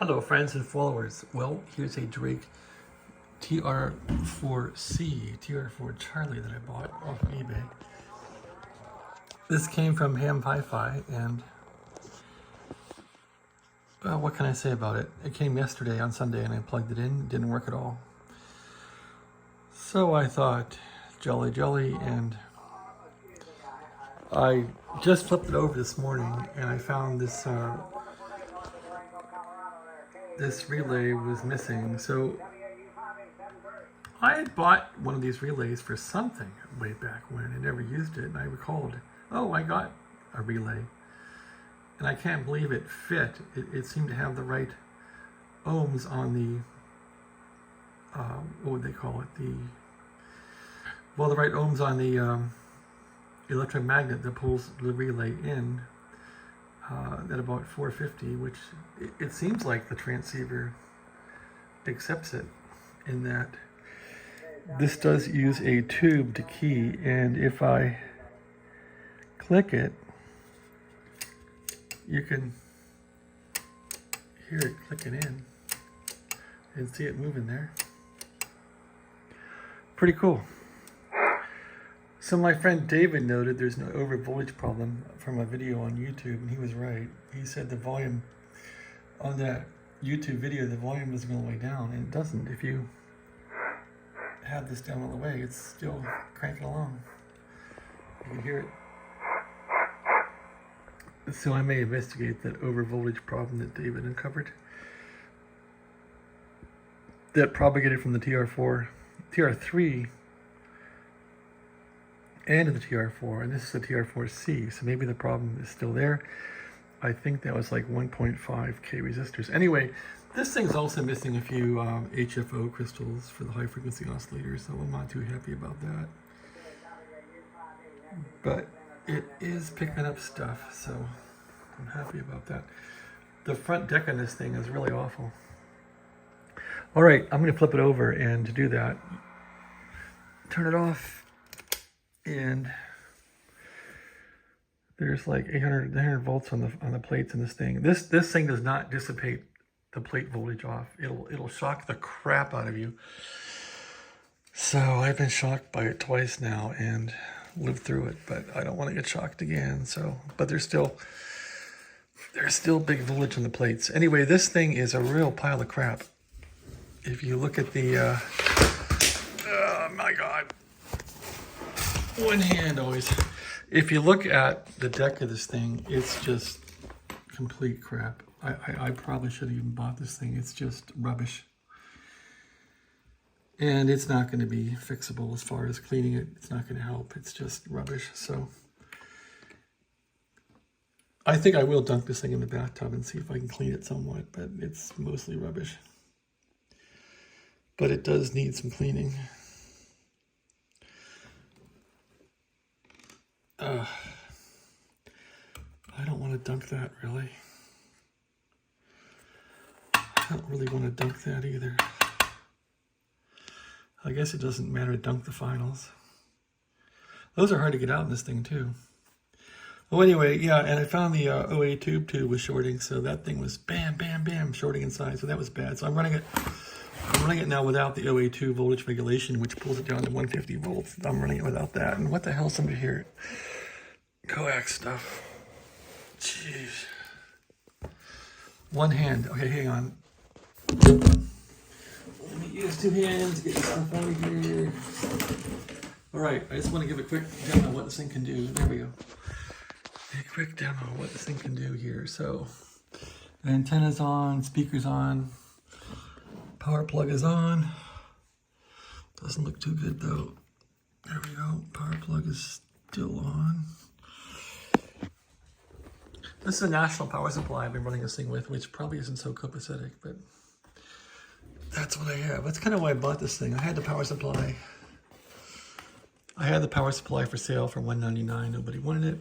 Hello friends and followers. Well, here's a Drake TR4C, TR4 Charlie that I bought off of eBay. This came from Ham Hi-Fi, and what can I say about it? It came yesterday on Sunday and I plugged it in. It didn't work at all. So I thought, jolly jolly, and I just flipped it over this morning and I found this this relay was missing. So I had bought one of these relays for something way back when. I never used it, and I recalled, oh, I got a relay. And I can't believe it fit. It seemed to have the right ohms on the, what would they call it? The right ohms on the electromagnet that pulls the relay in at about 450, which it seems like the transceiver accepts it, in that this does use a tube to key, and if I click it, you can hear it clicking in and see it moving there. Pretty cool. So my friend David noted there's no over voltage problem from a video on YouTube, and he was right. He said the volume on that YouTube video, the volume was going way down, and it doesn't. If you have this down all the way, it's still cranking along. You can hear it. So I may investigate that over voltage problem that David uncovered, that propagated from the TR3 and the TR4, and this is the TR4C, so maybe the problem is still there. I think that was like 1.5K resistors. Anyway, this thing's also missing a few HFO crystals for the high frequency oscillator, so I'm not too happy about that. But it is picking up stuff, so I'm happy about that. The front deck on this thing is really awful. All right, I'm gonna flip it over, and to do that, turn it off. And there's like 800 volts on the plates in this thing. This thing does not dissipate the plate voltage off. It'll shock the crap out of you. So I've been shocked by it twice now and lived through it, but I don't want to get shocked again. So, but there's still big voltage on the plates. Anyway, this thing is a real pile of crap. If you look at the oh my God. One hand always. If you look at the deck of this thing, it's just complete crap. I probably should have even bought this thing. It's just rubbish. And it's not going to be fixable as far as cleaning it. It's not going to help. It's just rubbish. So I think I will dunk this thing in the bathtub and see if I can clean it somewhat, but it's mostly rubbish. But it does need some cleaning. I don't want to dunk that, really. I don't really want to dunk that either. I guess it doesn't matter to dunk the finals. Those are hard to get out in this thing, too. Well, anyway, yeah, and I found the OA tube was shorting, so that thing was bam, bam, bam, shorting inside, so that was bad. So I'm running it now without the OA2 voltage regulation, which pulls it down to 150 volts. I'm running it without that. And what the hell, somebody here? Coax stuff. Jeez. One hand. Okay, hang on. Let me use two hands to get this stuff out of here. All right, I just want to give a quick demo of what this thing can do. There we go. A quick demo of what this thing can do here. So, the antenna's on, speaker's on, power plug is on. Doesn't look too good though. There we go. Power plug is still on. This is a national power supply I've been running this thing with, which probably isn't so copacetic, but that's what I have. That's kind of why I bought this thing. I had the power supply. I had the power supply for sale for $199. Nobody wanted it.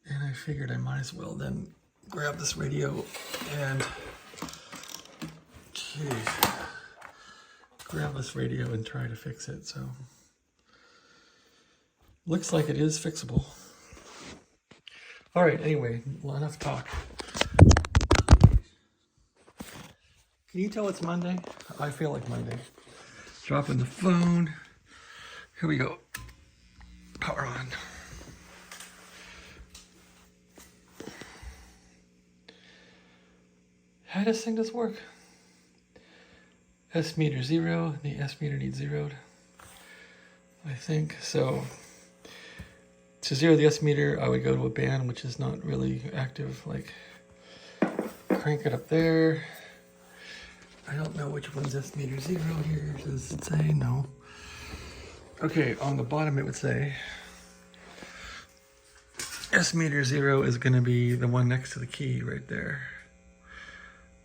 And I figured I might as well then grab this radio and grab this radio and try to fix it. So looks like it is fixable. All right, anyway, enough talk. Can you tell it's Monday? I feel like Monday. Dropping the phone. Here we go. Power on. How does this thing just work? S meter 0. The S meter needs zeroed, I think. So to zero the S meter, I would go to a band which is not really active. Like crank it up there. I don't know which one's S meter 0 here. Does it say? No. Okay, on the bottom it would say S meter 0 is going to be the one next to the key right there.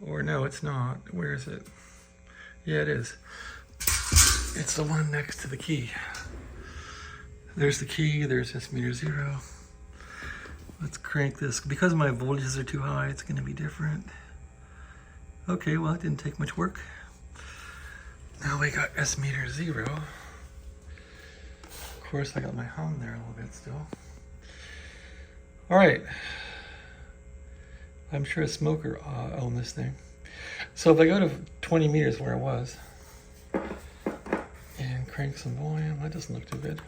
Or no, it's not. Where is it? Yeah, it is. It's the one next to the key. There's the key, there's S meter 0. Let's crank this. Because my voltages are too high, it's going to be different. Okay, well, it didn't take much work. Now we got S meter 0. Of course, I got my hum there a little bit still. All right. I'm sure a smoker owned this thing. So if I go to 20 meters where I was and crank some volume, that doesn't look too good.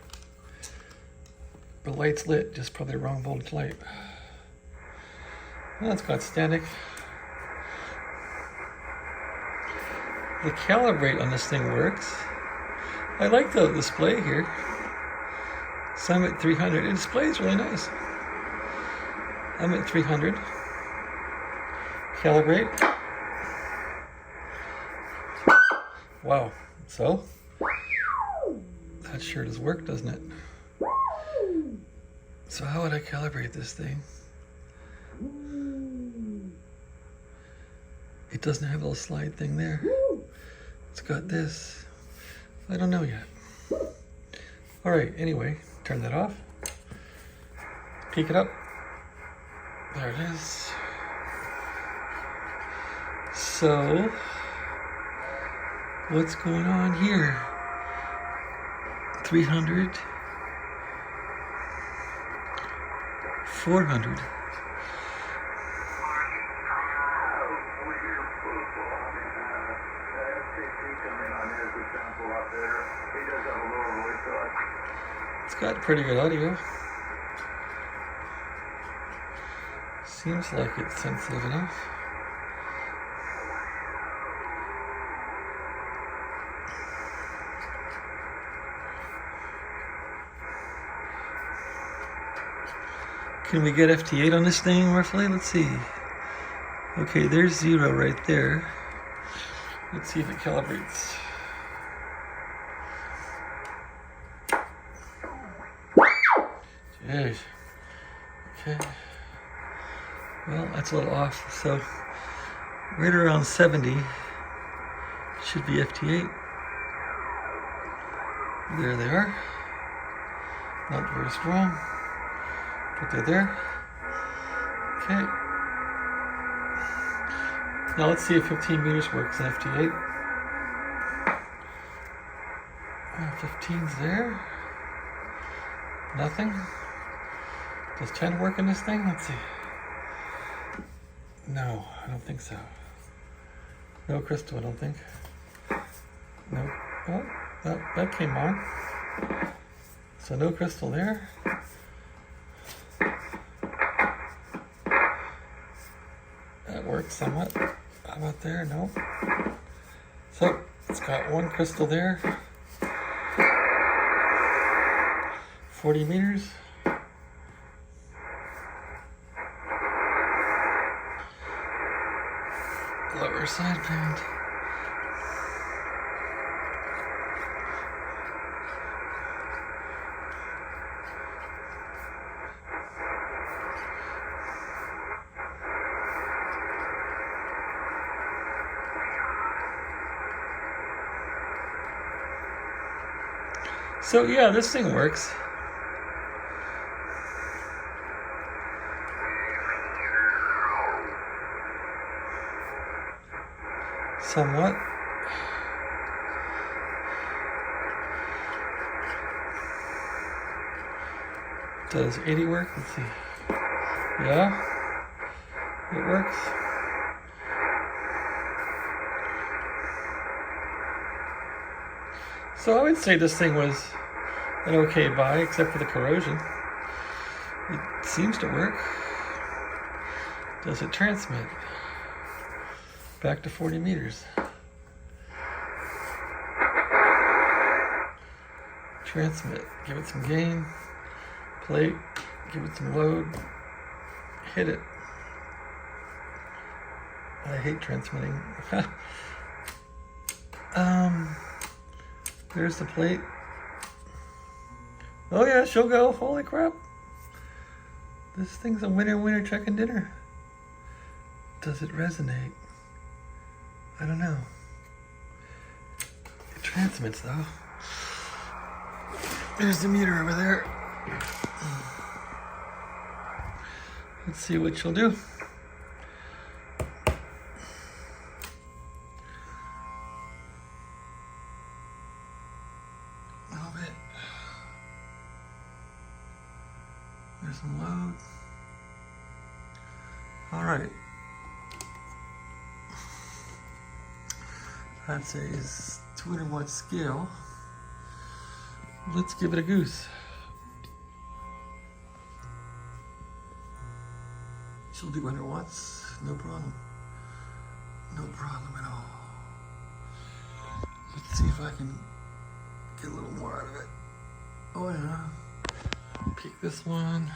The light's lit, just probably the wrong voltage light. Well, it's got static. The calibrate on this thing works. I like the display here. So I'm at 300. It displays really nice. I'm at 300. Calibrate. Wow. So that sure does work, doesn't it? So how would I calibrate this thing? It doesn't have a little slide thing there. It's got this. I don't know yet. All right, anyway, turn that off. Peek it up. There it is. So, what's going on here? 300. 400. It's got pretty good audio. Seems like it's sensitive enough. Can we get FT8 on this thing roughly? Let's see. Okay, there's 0 right there. Let's see if it calibrates. Jeez. Okay. Well, that's a little off. So, right around 70 should be FT8. There they are. Not very strong. But they're there. Okay. Now let's see if 15 meters works in FT8. 15's there. Nothing. Does 10 work in this thing? Let's see. No, I don't think so. No crystal, I don't think. No. Oh, that came on. So no crystal there. That works somewhat. How about there? No. So it's got one crystal there. 40 meters. Lower side band. So yeah, this thing works. Somewhat. Does 80 work? Let's see. Yeah, it works. So I would say this thing was an okay buy, except for the corrosion. It seems to work. Does it transmit? Back to 40 meters. Transmit. Give it some gain. Plate. Give it some load. Hit it. I hate transmitting. There's the plate. Oh yeah, she'll go. Holy crap. This thing's a winner chicken dinner. Does it resonate? I don't know. It transmits though. There's the meter over there. Let's see what she'll do. A little bit. There's some load. All right. That's a 200-watt scale. Let's give it a goose. She'll do 100 watts, no problem. No problem at all. Let's see if I can get a little more out of it. Oh yeah. Pick this one.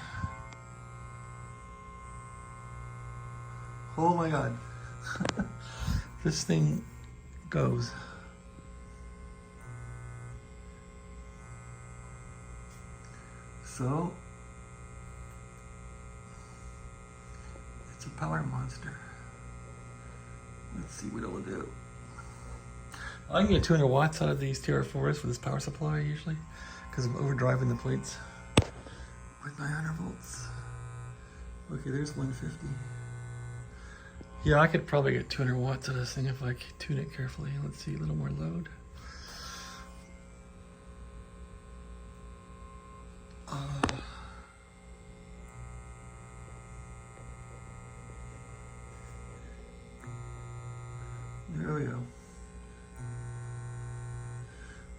Oh my God. This thing goes. So, it's a power monster. Let's see what it'll do. I can get 200 watts out of these TR4s for this power supply usually, because I'm overdriving the plates with 900 volts. Okay, there's 150. Yeah, I could probably get 200 watts out of this thing if I tune it carefully. Let's see, a little more load. There we go.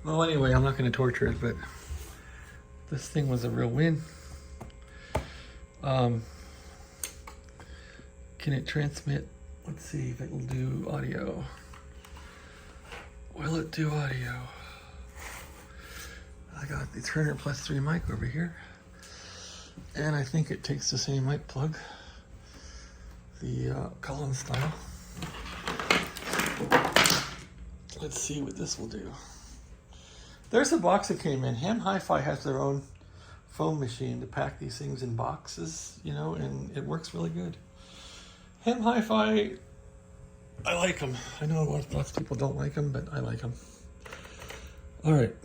Well, anyway, I'm not going to torture it, but this thing was a real win. Can it transmit? Let's see if it will do audio. Will it do audio? I got the Turner +3 mic over here. And I think it takes the same mic plug. The Collins style. Let's see what this will do. There's a box that came in. Ham Hi-Fi has their own foam machine to pack these things in boxes, you know, and it works really good. Ham Hi-Fi, I like them. I know lots of people don't like them, but I like them. All right.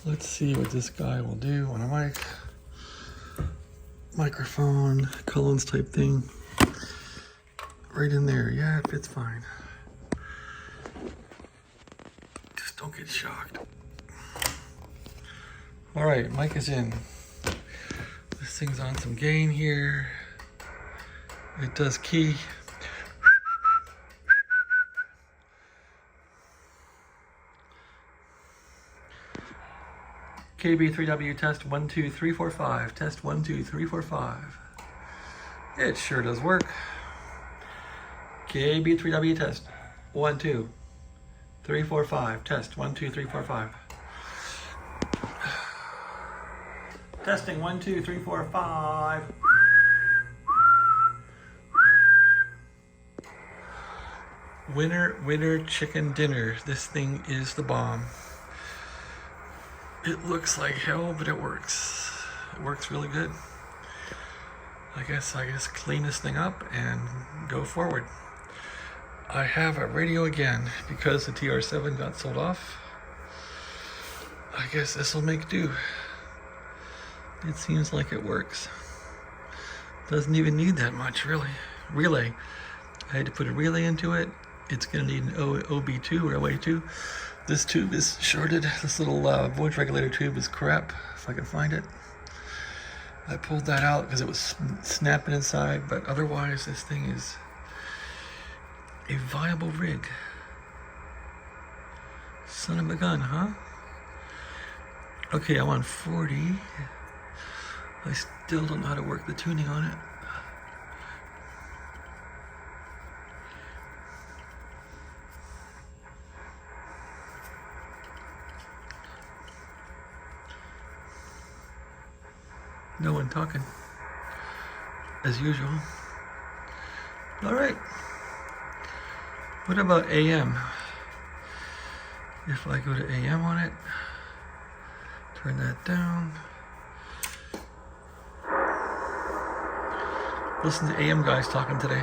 Let's see what this guy will do on a mic. Microphone, Collins type thing. Right in there. Yeah, it fits fine. Just don't get shocked. All right, mic is in. This thing's on some gain here. It does key. KB3W test 1 2 3 4 5. Test 1 2 3 4 5. It sure does work. KB3W test 1 2 3 4 5. Test 1 2 3 4 5. Testing 1 2 3 4 5. Winner chicken dinner. This thing is the bomb. It looks like hell, but it works. It works really good. I guess clean this thing up and go forward. I have a radio again because the TR7 got sold off. I guess this will make do. It seems like it works. Doesn't even need that much, really. Relay. I had to put a relay into it. It's going to need an OB2 or OA2. This tube is shorted. This little voltage regulator tube is crap, if I can find it. I pulled that out because it was snapping inside, but otherwise this thing is a viable rig. Son of a gun, huh? Okay, I'm on 40. I still don't know how to work the tuning on it. No one talking, as usual. All right. What about AM? If I go to AM on it, turn that down. Listen to AM guys talking today.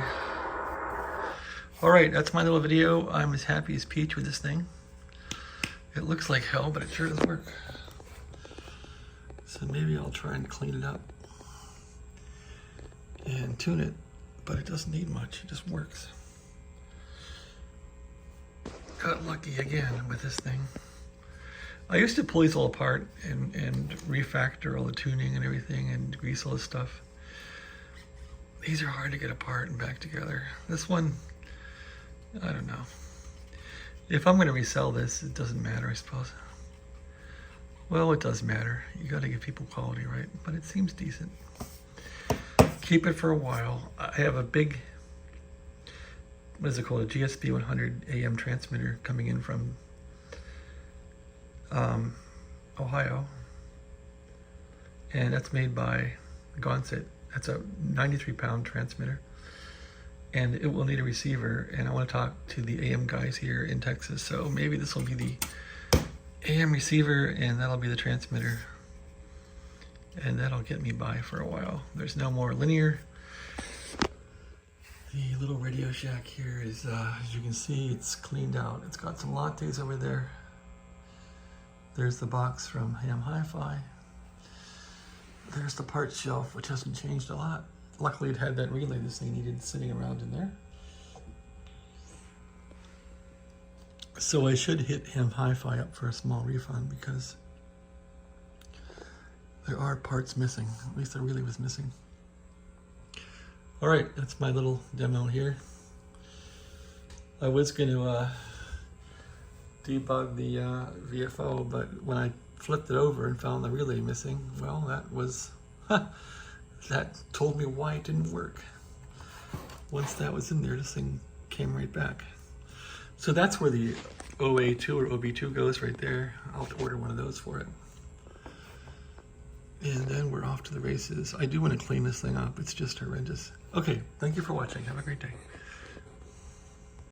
All right, that's my little video. I'm as happy as Peach with this thing. It looks like hell, but it sure does work. So maybe I'll try and clean it up and tune it, but it doesn't need much, it just works. Got lucky again with this thing. I used to pull these all apart and refactor all the tuning and everything and grease all this stuff. These are hard to get apart and back together. This one, I don't know. If I'm gonna resell this, it doesn't matter, I suppose. Well, it does matter. You gotta give people quality, right? But it seems decent. Keep it for a while. I have a big, what is it called? A GSP 100 AM transmitter coming in from Ohio. And that's made by Detoxit. That's a 93-pound transmitter. And it will need a receiver. And I want to talk to the AM guys here in Texas. So maybe this will be the AM receiver and that'll be the transmitter. And that'll get me by for a while. There's no more linear. The little Radio Shack here is, as you can see, it's cleaned out. It's got some lattes over there. There's the box from Ham Hi-Fi. There's the parts shelf, which hasn't changed a lot. Luckily it had that relay this thing needed sitting around in there. So I should hit Ham Hi-Fi up for a small refund because there are parts missing. At least the relay was missing. All right, that's my little demo here. I was going to debug the VFO, but when I flipped it over and found the relay missing, well, that was, that told me why it didn't work. Once that was in there, this thing came right back. So that's where the OA2 or OB2 goes right there. I'll have to order one of those for it. And then we're off to the races. I do want to clean this thing up. It's just horrendous. Okay, thank you for watching. Have a great day.